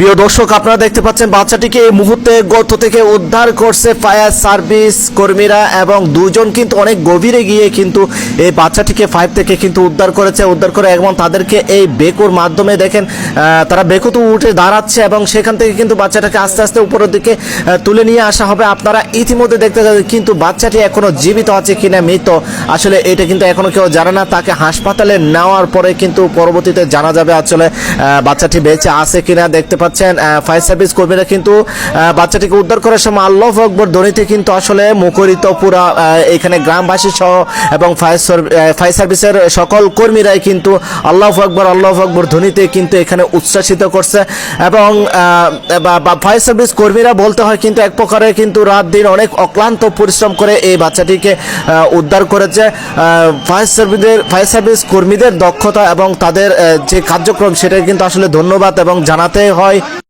প্রিয় দর্শক, আপনারা দেখতে পাচ্ছেন বাচ্চাটিকে এই মুহূর্তে গর্ত থেকে উদ্ধার করছে ফায়ার সার্ভিস কর্মীরা এবং দুজন কিন্তু অনেক গভীরে গিয়ে কিন্তু এই বাচ্চাটিকে ফাইভ থেকে কিন্তু উদ্ধার করেছে। উদ্ধার করে এবং তাদেরকে এই বেকুর মাধ্যমে দেখেন তারা বেকুতে উঠে দাঁড়াচ্ছে এবং সেখান থেকে কিন্তু বাচ্চাটাকে আস্তে আস্তে উপরের দিকে তুলে নিয়ে আসা হবে। আপনারা ইতিমধ্যে দেখতে পাচ্ছেন কিন্তু বাচ্চাটি এখনো জীবিত আছে কিনা মৃত আসলে এটা কিন্তু এখনো কেউ জানে না। তাকে হাসপাতালে নেওয়ার পরে কিন্তু পরবর্তীতে জানা যাবে আসলে বাচ্চাটি বেঁচে আছে কিনা। দেখতে পাচ্ছেন ফায়ার সার্ভিস কর্মীরা কিন্তু বাচ্চাটিকে উদ্ধার করার সময় আল্লাহু আকবার ধ্বনিতে কিন্তু আসলে মুখরিত পুরা এখানে গ্রামবাসী সহ এবং ফায়ার সার্ভিসের সকল কর্মীরাই কিন্তু আল্লাহু আকবার ধ্বনিতে কিন্তু এখানে উচ্ছ্বাসিত করছে এবং ফায়ার সার্ভিস কর্মীরা বলতে হয় কিন্তু এক প্রকারে কিন্তু রাত দিন অনেক অক্লান্ত পরিশ্রম করে এই বাচ্চাটিকে উদ্ধার করেছে। ফায়ার সার্ভিস কর্মীদের দক্ষতা এবং তাদের যে কার্যক্রম সেটা কিন্তু আসলে ধন্যবাদ এবং জানাতে হয়।